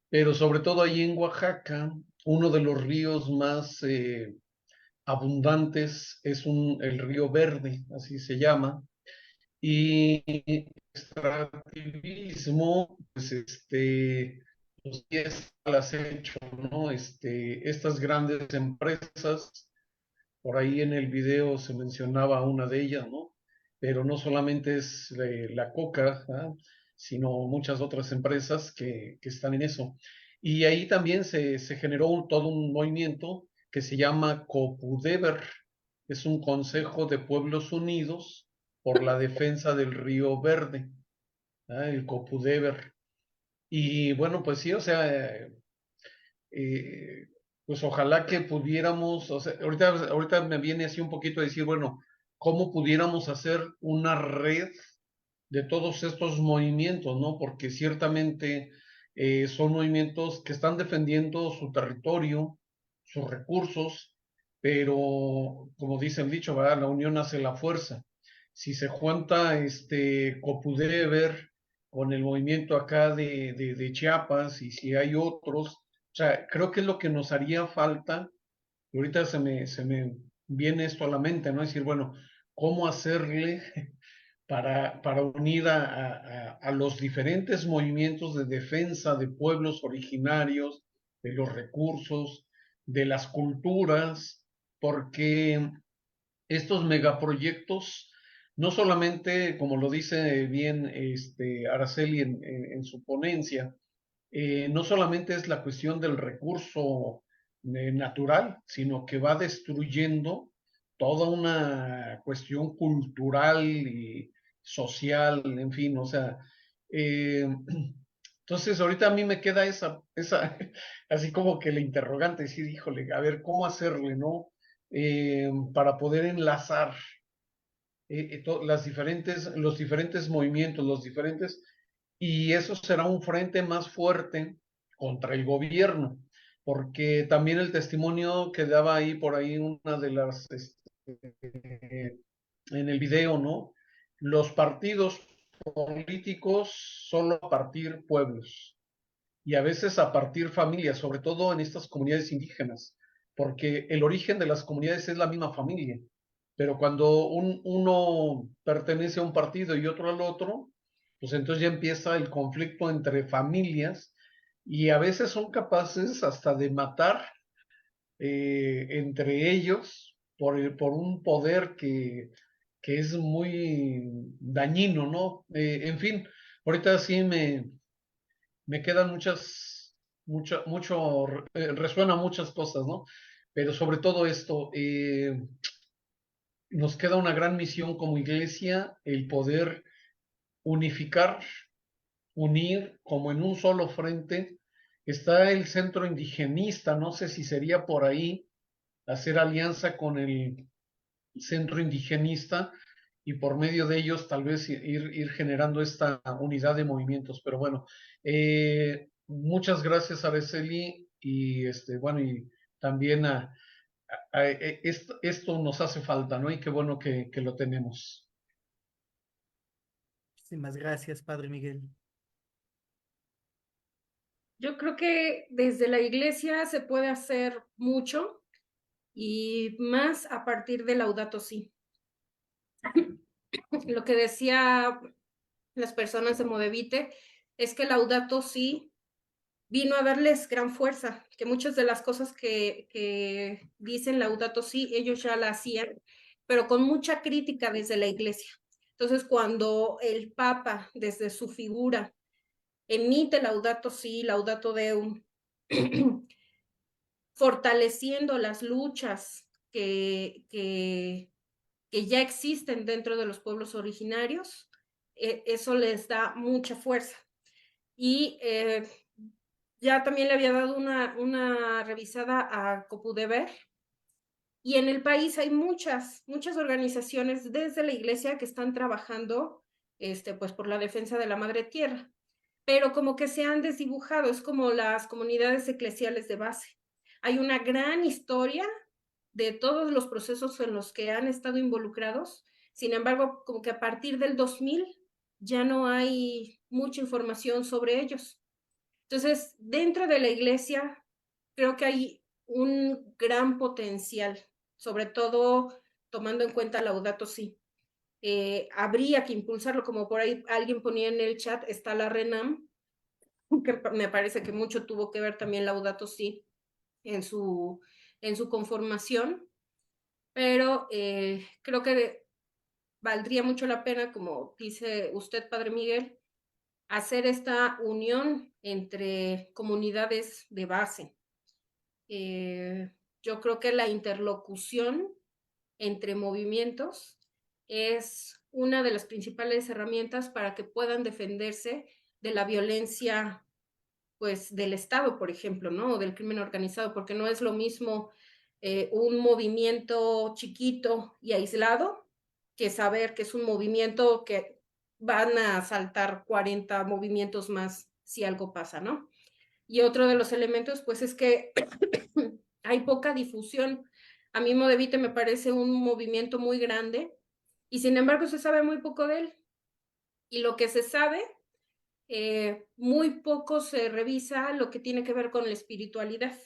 Pero sobre todo ahí en Oaxaca, uno de los ríos más abundantes es el río Verde, así se llama, y extractivismo, pues pues sí es al acecho, ¿no? Estas grandes empresas, por ahí en el video se mencionaba una de ellas, ¿no? Pero no solamente es la coca, ¿ah? Sino muchas otras empresas que están en eso. Y ahí también se generó todo un movimiento que se llama COPUDEVER, es un Consejo de Pueblos Unidos por la Defensa del Río Verde, ¿ah? El COPUDEVER. Y bueno, pues sí, o sea, eh, pues ojalá que pudiéramos, o sea, ahorita me viene así un poquito a decir, bueno, ¿cómo pudiéramos hacer una red de todos estos movimientos, ¿no? Porque ciertamente son movimientos que están defendiendo su territorio, sus recursos, pero como dice el dicho, ¿verdad? La unión hace la fuerza. Si se junta Copudever con el movimiento acá de Chiapas y si hay otros, o sea, creo que es lo que nos haría falta, y ahorita se me viene esto a la mente, ¿no? Es decir, bueno, ¿cómo hacerle para unir a los diferentes movimientos de defensa de pueblos originarios, de los recursos, de las culturas, porque estos megaproyectos, no solamente, como lo dice bien Araceli en su ponencia, no solamente es la cuestión del recurso natural, sino que va destruyendo toda una cuestión cultural y social, en fin, o sea, eh, entonces ahorita a mí me queda esa así como que la interrogante, decir, híjole, a ver, ¿cómo hacerle, no? Para poder enlazar los diferentes movimientos, y eso será un frente más fuerte contra el gobierno, porque también el testimonio que daba ahí por ahí una de las, en el video, ¿no? Los partidos políticos solo a partir pueblos y a veces a partir familias, sobre todo en estas comunidades indígenas, porque el origen de las comunidades es la misma familia, pero cuando uno pertenece a un partido y otro al otro, pues entonces ya empieza el conflicto entre familias y a veces son capaces hasta de matar entre ellos por un poder que es muy dañino, ¿no? En fin, ahorita sí me quedan resuena muchas cosas, ¿no? Pero sobre todo esto, nos queda una gran misión como iglesia, el poder unificar, unir como en un solo frente. Está el centro indigenista, no sé si sería por ahí hacer alianza con el centro indigenista y por medio de ellos tal vez ir generando esta unidad de movimientos. Pero bueno, muchas gracias Araceli y bueno, y también esto nos hace falta, ¿no? Y qué bueno que lo tenemos. Muchísimas gracias, Padre Miguel. Yo creo que desde la iglesia se puede hacer mucho y más a partir de Laudato Si. Lo que decía las personas de Modevite es que Laudato Si vino a darles gran fuerza, que muchas de las cosas que dicen Laudato Si, ellos ya la hacían, pero con mucha crítica desde la iglesia. Entonces, cuando el Papa, desde su figura, emite Laudato Si, Laudato Deum, fortaleciendo las luchas que ya existen dentro de los pueblos originarios, eso les da mucha fuerza. Y ya también le había dado una revisada a Copudeber, y en el país hay muchas organizaciones desde la iglesia que están trabajando pues por la defensa de la madre tierra, pero como que se han desdibujado, es como las comunidades eclesiales de base. Hay una gran historia de todos los procesos en los que han estado involucrados, sin embargo, como que a partir del 2000 ya no hay mucha información sobre ellos. Entonces, dentro de la iglesia, creo que hay un gran potencial, sobre todo tomando en cuenta Laudato Si. Habría que impulsarlo, como por ahí alguien ponía en el chat, está la RENAM, que me parece que mucho tuvo que ver también Laudato Si en su conformación, pero creo que valdría mucho la pena, como dice usted, Padre Miguel, hacer esta unión entre comunidades de base. Yo creo que la interlocución entre movimientos es una de las principales herramientas para que puedan defenderse de la violencia, pues, del Estado, por ejemplo, ¿no? O del crimen organizado, porque no es lo mismo un movimiento chiquito y aislado que saber que es un movimiento que van a saltar 40 movimientos más si algo pasa, ¿no? Y otro de los elementos, pues, es que hay poca difusión. A mí Modevite me parece un movimiento muy grande y sin embargo se sabe muy poco de él. Y lo que se sabe, muy poco se revisa lo que tiene que ver con la espiritualidad.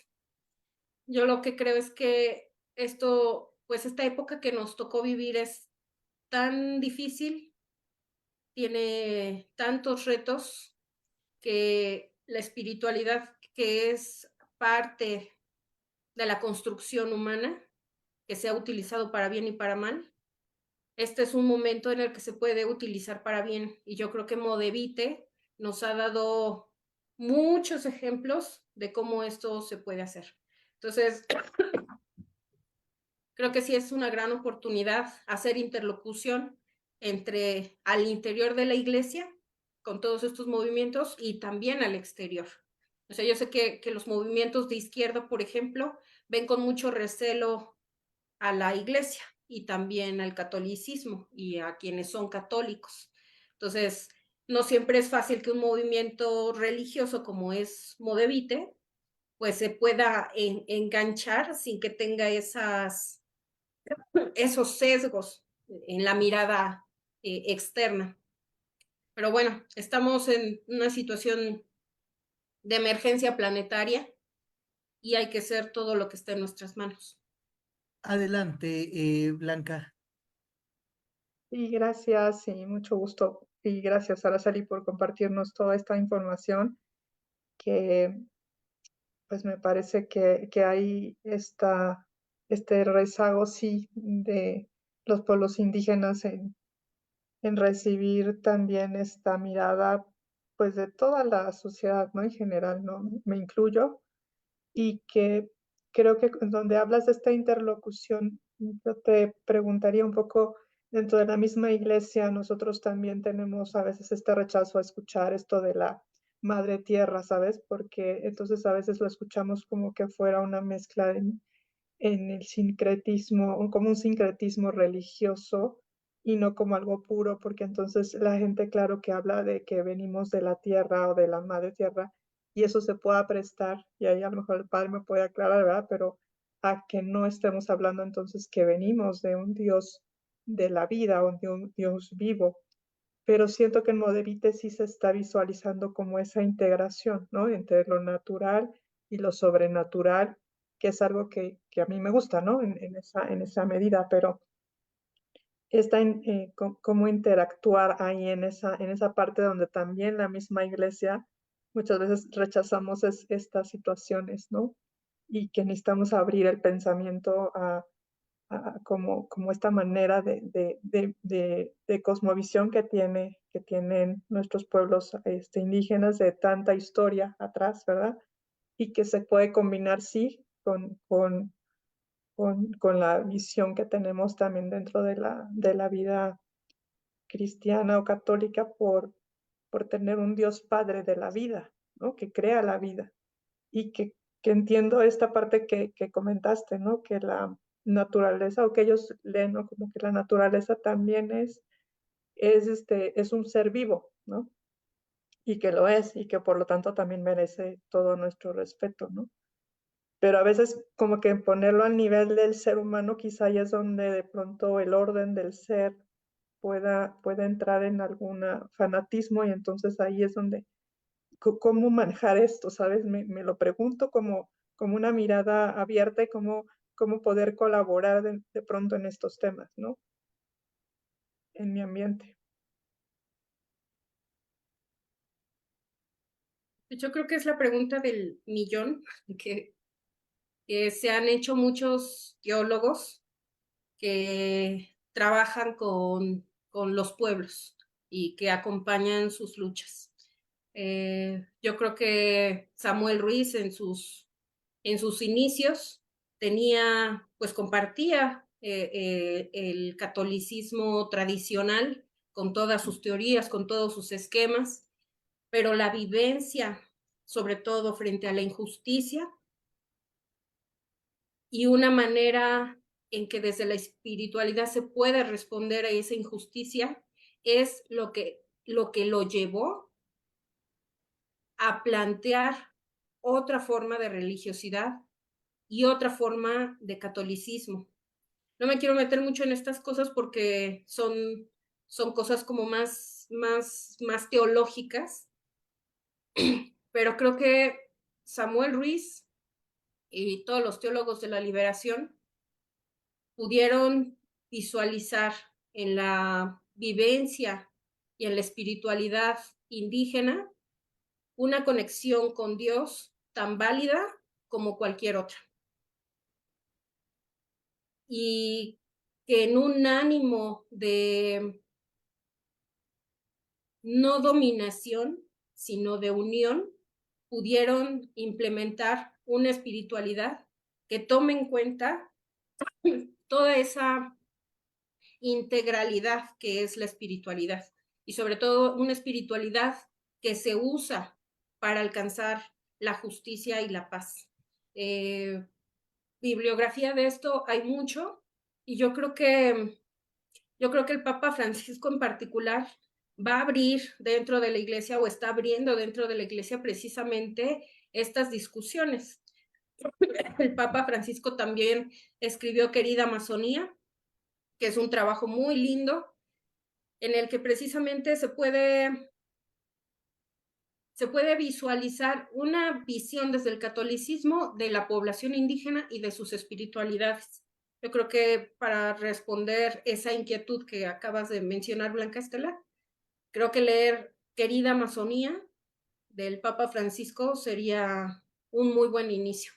Yo lo que creo es que pues esta época que nos tocó vivir es tan difícil, tiene tantos retos, que la espiritualidad, que es parte de la construcción humana, que se ha utilizado para bien y para mal, este es un momento en el que se puede utilizar para bien. Y yo creo que Modevite nos ha dado muchos ejemplos de cómo esto se puede hacer. Entonces, creo que sí es una gran oportunidad hacer interlocución entre al interior de la iglesia con todos estos movimientos y también al exterior. O sea, yo sé que los movimientos de izquierda, por ejemplo, ven con mucho recelo a la iglesia y también al catolicismo y a quienes son católicos. Entonces, no siempre es fácil que un movimiento religioso como es Modevite, pues se pueda enganchar sin que tenga esos sesgos en la mirada externa. Pero bueno, estamos en una situación de emergencia planetaria y hay que hacer todo lo que esté en nuestras manos. Adelante, Blanca. Y gracias y mucho gusto. Y gracias, Araceli, por compartirnos toda esta información que pues me parece que hay este rezago, sí, de los pueblos indígenas en recibir también esta mirada, pues de toda la sociedad, ¿no? En general, ¿no? Me incluyo. Y que creo que donde hablas de esta interlocución, yo te preguntaría un poco, dentro de la misma iglesia, nosotros también tenemos a veces este rechazo a escuchar esto de la madre tierra, ¿sabes? Porque entonces a veces lo escuchamos como que fuera una mezcla en el sincretismo, o como un sincretismo religioso y no como algo puro, porque entonces la gente, claro, que habla de que venimos de la tierra o de la madre tierra, y eso se pueda prestar, y ahí a lo mejor el padre me puede aclarar, ¿verdad? Pero a que no estemos hablando entonces que venimos de un Dios de la vida o de un Dios vivo, pero siento que en Modevite sí se está visualizando como esa integración, ¿no? Entre lo natural y lo sobrenatural, que es algo que a mí me gusta, ¿no? En esa medida, pero está en cómo interactuar ahí en esa parte donde también la misma iglesia muchas veces rechazamos estas situaciones, ¿no? Y que necesitamos abrir el pensamiento a como esta manera de cosmovisión que tienen nuestros pueblos indígenas de tanta historia atrás, ¿verdad? Y que se puede combinar, sí, con la visión que tenemos también dentro de la vida cristiana o católica por tener un Dios Padre de la vida, ¿no? Que crea la vida. Y que entiendo esta parte que comentaste, ¿no? Que la naturaleza, o que ellos leen, ¿no? Como que la naturaleza también es un ser vivo, ¿no? Y que lo es, y que por lo tanto también merece todo nuestro respeto, ¿no? Pero a veces como que ponerlo al nivel del ser humano quizá ya es donde de pronto el orden del ser pueda entrar en algún fanatismo, y entonces ahí es donde, ¿cómo manejar esto? ¿Sabes? Me lo pregunto como una mirada abierta, y cómo poder colaborar de pronto en estos temas, ¿no? En mi ambiente. Yo creo que es la pregunta del millón que se han hecho muchos teólogos que trabajan con los pueblos y que acompañan sus luchas. Yo creo que Samuel Ruiz en sus inicios pues compartía el catolicismo tradicional con todas sus teorías, con todos sus esquemas, pero la vivencia, sobre todo frente a la injusticia, y una manera en que desde la espiritualidad se puede responder a esa injusticia es lo que lo llevó a plantear otra forma de religiosidad y otra forma de catolicismo. No me quiero meter mucho en estas cosas porque son cosas como más teológicas, pero creo que Samuel Ruiz y todos los teólogos de la liberación pudieron visualizar en la vivencia y en la espiritualidad indígena una conexión con Dios tan válida como cualquier otra. Y que en un ánimo de no dominación, sino de unión, pudieron implementar una espiritualidad que tome en cuenta toda esa integralidad que es la espiritualidad, y sobre todo una espiritualidad que se usa para alcanzar la justicia y la paz. Bibliografía de esto hay mucho, y yo creo que el Papa Francisco en particular va a abrir dentro de la iglesia, o está abriendo dentro de la iglesia precisamente estas discusiones. El Papa Francisco también escribió Querida Amazonía, que es un trabajo muy lindo en el que precisamente se puede visualizar una visión desde el catolicismo de la población indígena y de sus espiritualidades. Yo creo que para responder esa inquietud que acabas de mencionar, Blanca Estela, creo que leer Querida Amazonía del Papa Francisco sería un muy buen inicio.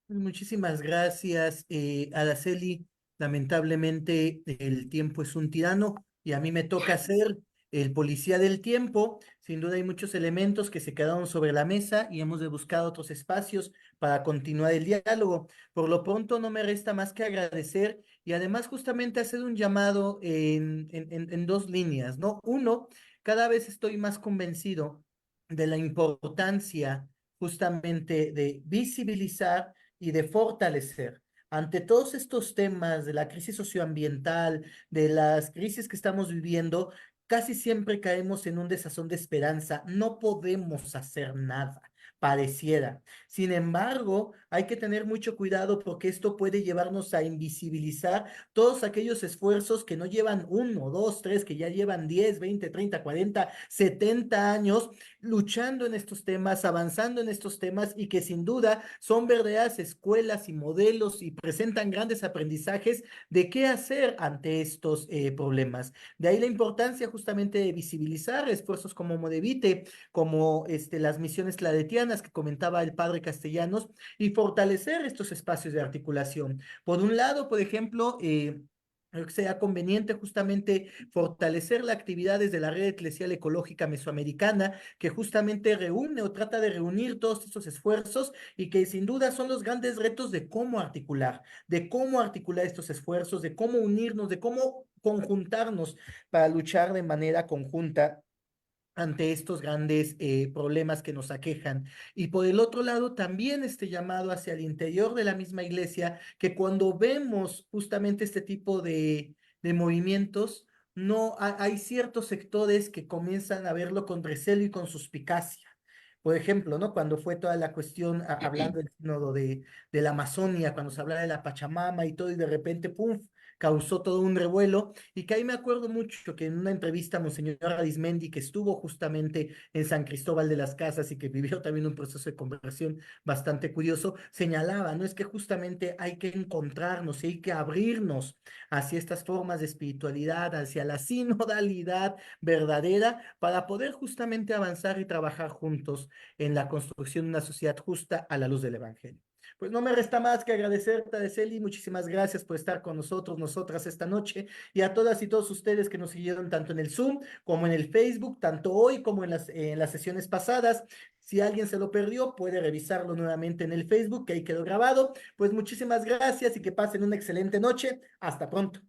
Muchísimas gracias, Araceli. Lamentablemente el tiempo es un tirano y a mí me toca ser el policía del tiempo. Sin duda hay muchos elementos que se quedaron sobre la mesa y hemos de buscar otros espacios para continuar el diálogo. Por lo pronto no me resta más que agradecer y además justamente hacer un llamado en dos líneas, ¿no? Uno, cada vez estoy más convencido de la importancia justamente de visibilizar y de fortalecer ante todos estos temas de la crisis socioambiental, de las crisis que estamos viviendo. Casi siempre caemos en un desazón de esperanza. No podemos hacer nada, pareciera. Sin embargo, hay que tener mucho cuidado porque esto puede llevarnos a invisibilizar todos aquellos esfuerzos que no llevan 1, 2, 3, que ya llevan 10, 20, 30, 40, 70 años luchando en estos temas, avanzando en estos temas, y que sin duda son verdaderas escuelas y modelos y presentan grandes aprendizajes de qué hacer ante estos problemas. De ahí la importancia justamente de visibilizar esfuerzos como Modevite, como las misiones claretianas que comentaba el padre Castellanos, y fortalecer estos espacios de articulación. Por un lado, por ejemplo, Creo que sea conveniente justamente fortalecer la actividad desde la Red Eclesial Ecológica Mesoamericana, que justamente reúne o trata de reunir todos estos esfuerzos y que sin duda son los grandes retos de cómo articular estos esfuerzos, de cómo unirnos, de cómo conjuntarnos para luchar de manera conjunta ante estos grandes problemas que nos aquejan. Y por el otro lado, también este llamado hacia el interior de la misma iglesia, que cuando vemos justamente este tipo de movimientos, no hay ciertos sectores que comienzan a verlo con recelo y con suspicacia. Por ejemplo, ¿no? Cuando fue toda la cuestión, hablando del sínodo de la Amazonia, cuando se hablaba de la Pachamama y todo, y de repente, ¡pum!, causó todo un revuelo, y que ahí me acuerdo mucho que en una entrevista a Monseñor Arismendi, que estuvo justamente en San Cristóbal de las Casas y que vivió también un proceso de conversión bastante curioso, señalaba, ¿no? Es que justamente hay que encontrarnos y hay que abrirnos hacia estas formas de espiritualidad, hacia la sinodalidad verdadera, para poder justamente avanzar y trabajar juntos en la construcción de una sociedad justa a la luz del Evangelio. Pues no me resta más que agradecerte, Araceli, muchísimas gracias por estar con nosotros, nosotras esta noche, y a todas y todos ustedes que nos siguieron tanto en el Zoom como en el Facebook, tanto hoy como en las sesiones pasadas. Si alguien se lo perdió, puede revisarlo nuevamente en el Facebook, que ahí quedó grabado. Pues muchísimas gracias y que pasen una excelente noche. Hasta pronto.